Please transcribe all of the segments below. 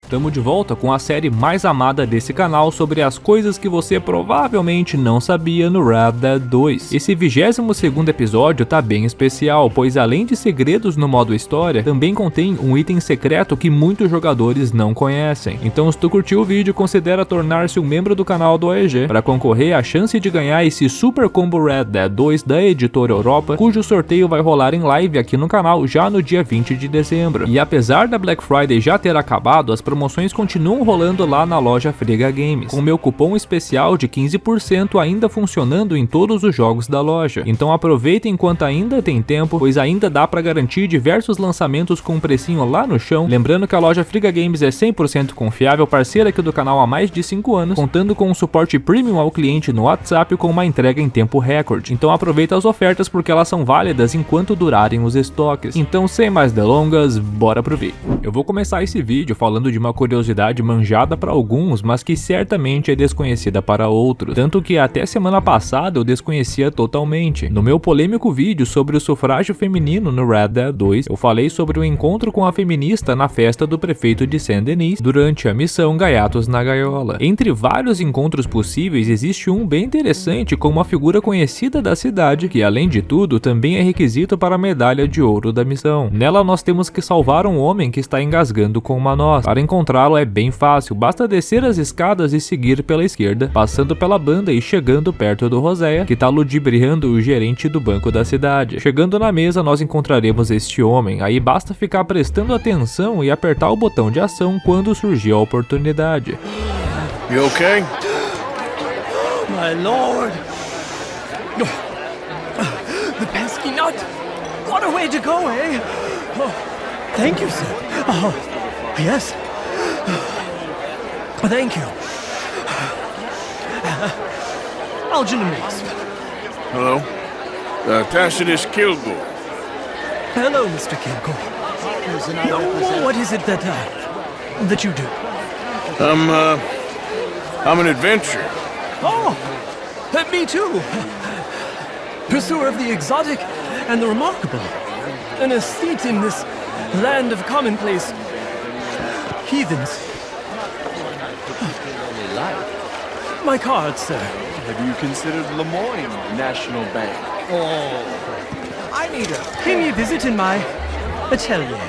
Tamo de volta com a série mais amada desse canal sobre as coisas que você provavelmente não sabia no Red Dead 2. Esse 22º episódio tá bem especial, pois além de segredos no modo história, também contém um item secreto que muitos jogadores não conhecem. Então se tu curtiu o vídeo, considera tornar-se um membro do canal do AEG para concorrer à chance de ganhar esse Super Combo Red Dead 2 da Editora Europa, cujo sorteio vai rolar em live aqui no canal já no dia 20 de dezembro. E apesar da Black Friday já ter acabado, as promoções continuam rolando lá na loja Frega Games, com meu cupom especial de 15% ainda funcionando em todos os jogos da loja. Então aproveita enquanto ainda tem tempo, pois ainda dá para garantir diversos lançamentos com um precinho lá no chão. Lembrando que a loja Frega Games é 100% confiável, parceira aqui do canal há mais de 5 anos, contando com um suporte premium ao cliente no WhatsApp com uma entrega em tempo recorde. Então aproveita as ofertas porque elas são válidas enquanto durarem os estoques. Então sem mais delongas, bora pro vídeo. Eu vou começar esse vídeo falando de uma curiosidade manjada para alguns, mas que certamente é desconhecida para outros, tanto que até semana passada eu desconhecia totalmente. No meu polêmico vídeo sobre o sufrágio feminino no Red Dead 2, eu falei sobre o encontro com a feminista na festa do prefeito de Saint-Denis durante a missão Gaiatos na Gaiola. Entre vários encontros possíveis, existe um bem interessante com uma figura conhecida da cidade, que além de tudo também é requisito para a medalha de ouro da missão. Nela nós temos que salvar um homem que está engasgando com uma noz. Para encontrá-lo é bem fácil, basta descer as escadas e seguir pela esquerda, passando pela banda e chegando perto do Roséia, que está ludibriando o gerente do banco da cidade. Chegando na mesa nós encontraremos este homem, aí basta ficar prestando atenção e apertar o botão de ação quando surgir a oportunidade. You okay? My lord! The pesky nut! What a way to go, eh? Oh, thank you, sir. Oh, yes. Thank you. Algernon Wisp. Hello? Tacitus Kilgore. Hello, Mr. Kilgore. What is it that you do? I'm an adventurer. Oh, me too. Pursuer of the exotic and the remarkable. An aesthete in this land of commonplace heathens. My card, sir. Have you considered Lemoyne National Bank? Pay me a visit in my atelier.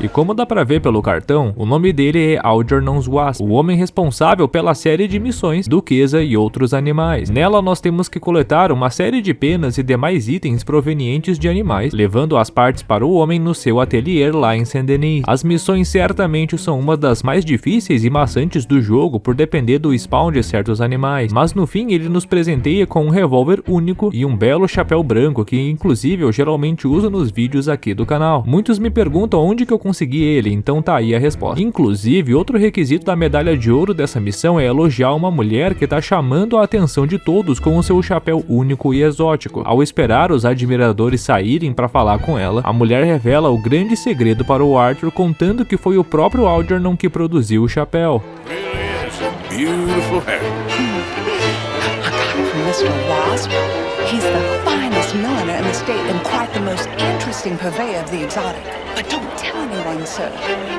E como dá pra ver pelo cartão, o nome dele é Algernon Wisp, o homem responsável pela série de missões Duquesa e outros animais. Nela nós temos que coletar uma série de penas e demais itens provenientes de animais, levando as partes para o homem no seu ateliê lá em Saint-Denis. As missões certamente são uma das mais difíceis e maçantes do jogo por depender do spawn de certos animais, mas no fim ele nos presenteia com um revólver único e um belo chapéu branco que inclusive eu geralmente uso nos vídeos aqui do canal. Muitos me perguntam onde que eu consegui ele, então tá aí a resposta. Inclusive, outro requisito da medalha de ouro dessa missão é elogiar uma mulher que tá chamando a atenção de todos com o seu chapéu único e exótico. Ao esperar os admiradores saírem para falar com ela, a mulher revela o grande segredo para o Arthur, contando que foi o próprio Algernon que produziu o chapéu. Really is a beautiful hat. I got it from Mr. Wasp. He's the finest milliner in the state and quite the most interesting purveyor of the exotic. But don't tell anyone, sir.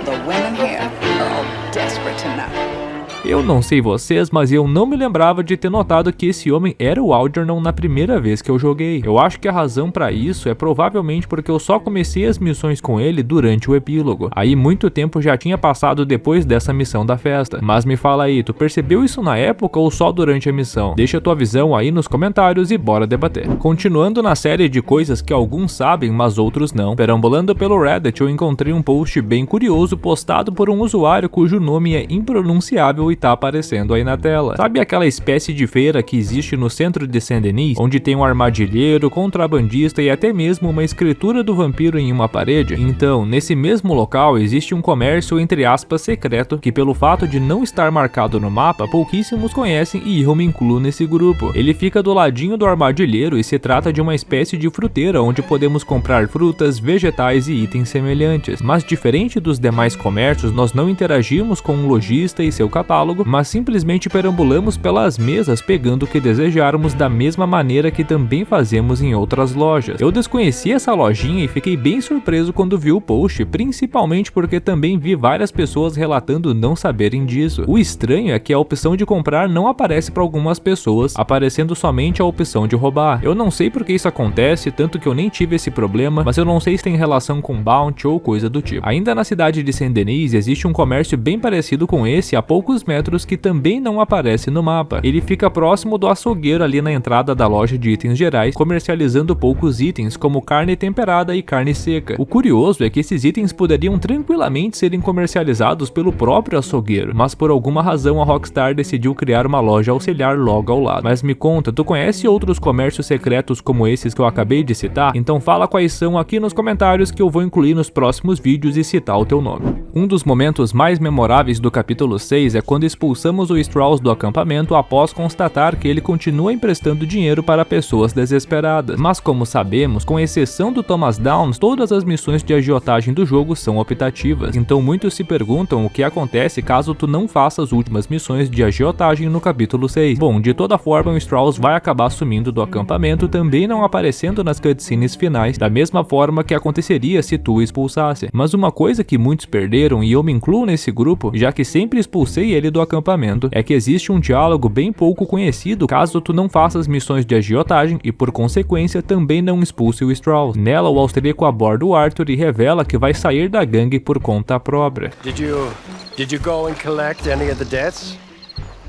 The women here are all desperate to know. Eu não sei vocês, mas eu não me lembrava de ter notado que esse homem era o Algernon na primeira vez que eu joguei. Eu acho que a razão pra isso é provavelmente porque eu só comecei as missões com ele durante o epílogo. Aí muito tempo já tinha passado depois dessa missão da festa. Mas me fala aí, tu percebeu isso na época ou só durante a missão? Deixa tua visão aí nos comentários e bora debater. Continuando na série de coisas que alguns sabem, mas outros não, perambulando pelo Reddit eu encontrei um post bem curioso postado por um usuário cujo nome é impronunciável e tá aparecendo aí na tela. Sabe aquela espécie de feira que existe no centro de Saint-Denis, onde tem um armadilheiro, contrabandista e até mesmo uma escritura do vampiro em uma parede? Então, nesse mesmo local existe um comércio entre aspas secreto que pelo fato de não estar marcado no mapa, pouquíssimos conhecem e eu me incluo nesse grupo. Ele fica do ladinho do armadilheiro e se trata de uma espécie de fruteira onde podemos comprar frutas, vegetais e itens semelhantes. Mas diferente dos demais comércios, nós não interagimos com um lojista e seu catálogo, diálogo, mas simplesmente perambulamos pelas mesas pegando o que desejarmos da mesma maneira que também fazemos em outras lojas. Eu desconheci essa lojinha e fiquei bem surpreso quando vi o post, principalmente porque também vi várias pessoas relatando não saberem disso. O estranho é que a opção de comprar não aparece para algumas pessoas, aparecendo somente a opção de roubar. Eu não sei porque isso acontece, tanto que eu nem tive esse problema, mas eu não sei se tem relação com bounty ou coisa do tipo. Ainda na cidade de Saint-Denis existe um comércio bem parecido com esse a poucos metros que também não aparece no mapa. Ele fica próximo do açougueiro ali na entrada da loja de itens gerais, comercializando poucos itens como carne temperada e carne seca. O curioso é que esses itens poderiam tranquilamente serem comercializados pelo próprio açougueiro, mas por alguma razão a Rockstar decidiu criar uma loja auxiliar logo ao lado. Mas me conta, tu conhece outros comércios secretos como esses que eu acabei de citar? Então fala quais são aqui nos comentários que eu vou incluir nos próximos vídeos e citar o teu nome. Um dos momentos mais memoráveis do capítulo 6 é quando expulsamos o Strauss do acampamento após constatar que ele continua emprestando dinheiro para pessoas desesperadas. Mas como sabemos, com exceção do Thomas Downs, todas as missões de agiotagem do jogo são optativas. Então muitos se perguntam o que acontece caso tu não faça as últimas missões de agiotagem no capítulo 6. Bom, de toda forma o Strauss vai acabar sumindo do acampamento, também não aparecendo nas cutscenes finais, da mesma forma que aconteceria se tu o expulsasse. Mas uma coisa que muitos perderam, e eu me incluo nesse grupo, já que sempre expulsei ele do acampamento, é que existe um diálogo bem pouco conhecido caso tu não faças missões de agiotagem e por consequência também não expulse o Strauss. Nela o austríaco aborda o Arthur e revela que vai sair da gangue por conta própria. Did you go and collect any of the debts?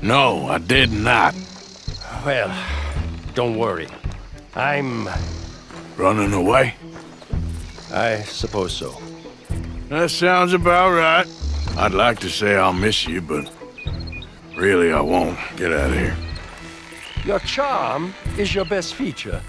No, I did not. Well, don't worry. I'm... Running away? I suppose so. That sounds about right. I'd like to say I'll miss you, but really I won't. Get out of here. Your charm is your best feature.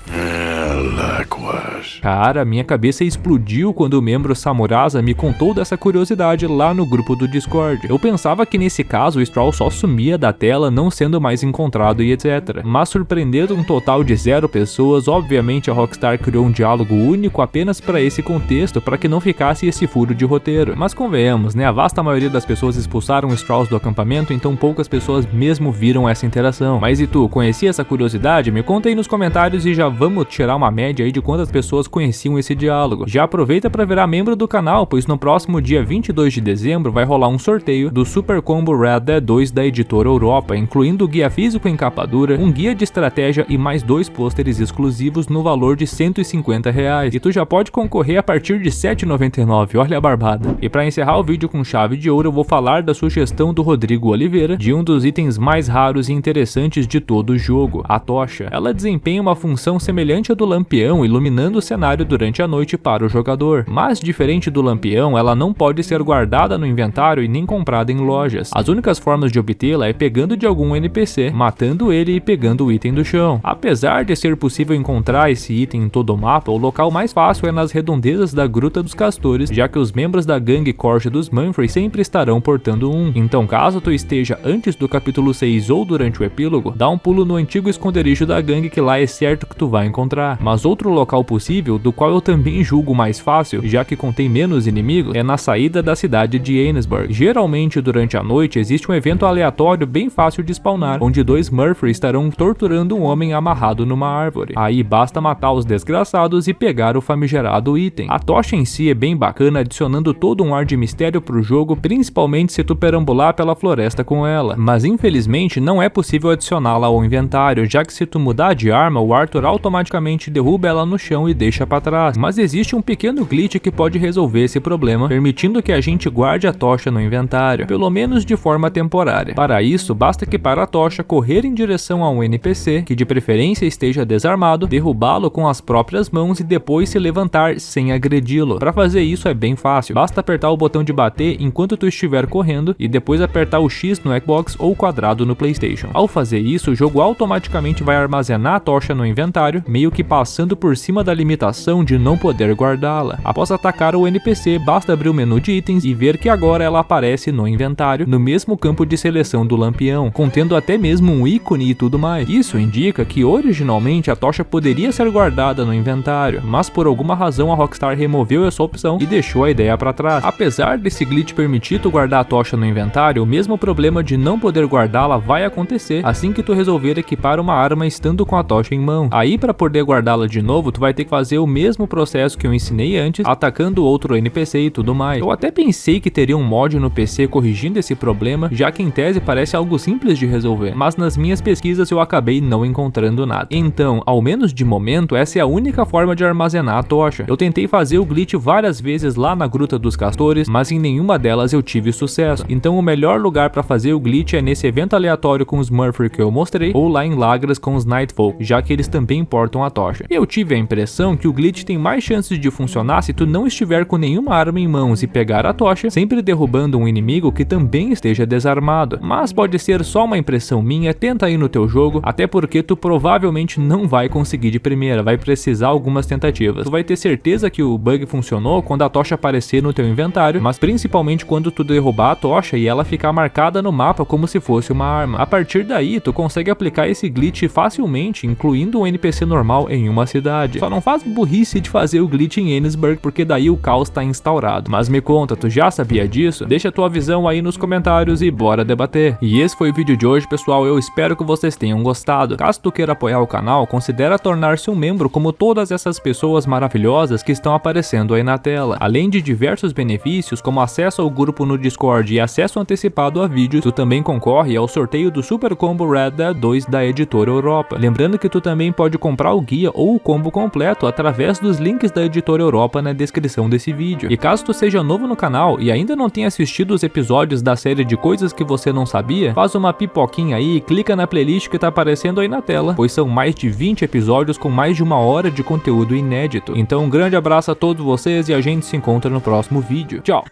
Likewise. Cara, minha cabeça explodiu quando o membro Samurasa me contou dessa curiosidade lá no grupo do Discord. Eu pensava que nesse caso o Strauss só sumia da tela, não sendo mais encontrado e etc. Mas surpreendendo um total de 0 pessoas, obviamente a Rockstar criou um diálogo único apenas para esse contexto, para que não ficasse esse furo de roteiro. Mas convenhamos, né? A vasta maioria das pessoas expulsaram o Strauss do acampamento, então poucas pessoas mesmo viram essa interação. Mas e tu, conhecia essa curiosidade? Me conta aí nos comentários e já vamos tirar uma média aí de quantas pessoas conheciam esse diálogo. Já aproveita para virar membro do canal, pois no próximo dia 22 de dezembro vai rolar um sorteio do Super Combo Red Dead 2 da editora Europa, incluindo o guia físico em capa dura, um guia de estratégia e mais 2 pôsteres exclusivos no valor de R$150. E tu já pode concorrer a partir de R$7,99, olha a barbada. E para encerrar o vídeo com chave de ouro, eu vou falar da sugestão do Rodrigo Oliveira de um dos itens mais raros e interessantes de todo o jogo, a tocha. Ela desempenha uma função semelhante à do lampião, iluminando o cenário durante a noite para o jogador. Mas diferente do lampião, ela não pode ser guardada no inventário e nem comprada em lojas. As únicas formas de obtê-la é pegando de algum NPC, matando ele e pegando o item do chão. Apesar de ser possível encontrar esse item em todo o mapa, o local mais fácil é nas redondezas da Gruta dos Castores, já que os membros da gangue Corte dos Manfrey sempre estarão portando um. Então caso tu esteja antes do capítulo 6 ou durante o epílogo, dá um pulo no antigo esconderijo da gangue que lá é certo que tu vai encontrar. Mas outro local possível, do qual eu também julgo mais fácil, já que contém menos inimigos, é na saída da cidade de Annesburg. Geralmente durante a noite existe um evento aleatório bem fácil de spawnar, onde 2 Murphy estarão torturando um homem amarrado numa árvore. Aí basta matar os desgraçados e pegar o famigerado item. A tocha em si é bem bacana, adicionando todo um ar de mistério pro jogo, principalmente se tu perambular pela floresta com ela. Mas infelizmente não é possível adicioná-la ao inventário, já que se tu mudar de arma, o Arthur automaticamente derruba ela no chão e deixa pra trás. Mas existe um pequeno glitch que pode resolver esse problema, permitindo que a gente guarde a tocha no inventário, pelo menos de forma temporária. Para isso, basta equipar a tocha, correr em direção a um NPC, que de preferência esteja desarmado, derrubá-lo com as próprias mãos e depois se levantar sem agredi-lo. Para fazer isso é bem fácil, basta apertar o botão de bater enquanto tu estiver correndo e depois apertar o X no Xbox ou o quadrado no PlayStation. Ao fazer isso, o jogo automaticamente vai armazenar a tocha no inventário, meio que passando passando por cima da limitação de não poder guardá-la. Após atacar o NPC, basta abrir o menu de itens e ver que agora ela aparece no inventário, no mesmo campo de seleção do lampião, contendo até mesmo um ícone e tudo mais. Isso indica que originalmente a tocha poderia ser guardada no inventário, mas por alguma razão a Rockstar removeu essa opção e deixou a ideia para trás. Apesar desse glitch permitir tu guardar a tocha no inventário, o mesmo problema de não poder guardá-la vai acontecer assim que tu resolver equipar uma arma estando com a tocha em mão. Aí, para poder guardá-la de novo, tu vai ter que fazer o mesmo processo que eu ensinei antes, atacando outro NPC e tudo mais. Eu até pensei que teria um mod no PC corrigindo esse problema, já que em tese parece algo simples de resolver, mas nas minhas pesquisas eu acabei não encontrando nada. Então, ao menos de momento, essa é a única forma de armazenar a tocha. Eu tentei fazer o glitch várias vezes lá na Gruta dos Castores, mas em nenhuma delas eu tive sucesso. Então o melhor lugar para fazer o glitch é nesse evento aleatório com os Murphy que eu mostrei, ou lá em Lagras com os Nightfolk, já que eles também portam a tocha. Eu tive a impressão que o glitch tem mais chances de funcionar se tu não estiver com nenhuma arma em mãos e pegar a tocha, sempre derrubando um inimigo que também esteja desarmado. Mas pode ser só uma impressão minha, tenta aí no teu jogo, até porque tu provavelmente não vai conseguir de primeira, vai precisar algumas tentativas. Tu vai ter certeza que o bug funcionou quando a tocha aparecer no teu inventário, mas principalmente quando tu derrubar a tocha e ela ficar marcada no mapa como se fosse uma arma. A partir daí, tu consegue aplicar esse glitch facilmente, incluindo um NPC normal em uma cidade. Só não faz burrice de fazer o glitch em Ennisburg, porque daí o caos tá instaurado. Mas me conta, tu já sabia disso? Deixa tua visão aí nos comentários e bora debater. E esse foi o vídeo de hoje, pessoal, eu espero que vocês tenham gostado. Caso tu queira apoiar o canal, considera tornar-se um membro como todas essas pessoas maravilhosas que estão aparecendo aí na tela. Além de diversos benefícios, como acesso ao grupo no Discord e acesso antecipado a vídeos, tu também concorre ao sorteio do Super Combo Red Dead 2 da Editora Europa. Lembrando que tu também pode comprar o guia ou o combo completo através dos links da Editora Europa na descrição desse vídeo. E caso tu seja novo no canal e ainda não tenha assistido os episódios da série de coisas que você não sabia, faz uma pipoquinha aí e clica na playlist que tá aparecendo aí na tela, pois são mais de 20 episódios com mais de 1 hora de conteúdo inédito. Então um grande abraço a todos vocês e a gente se encontra no próximo vídeo. Tchau!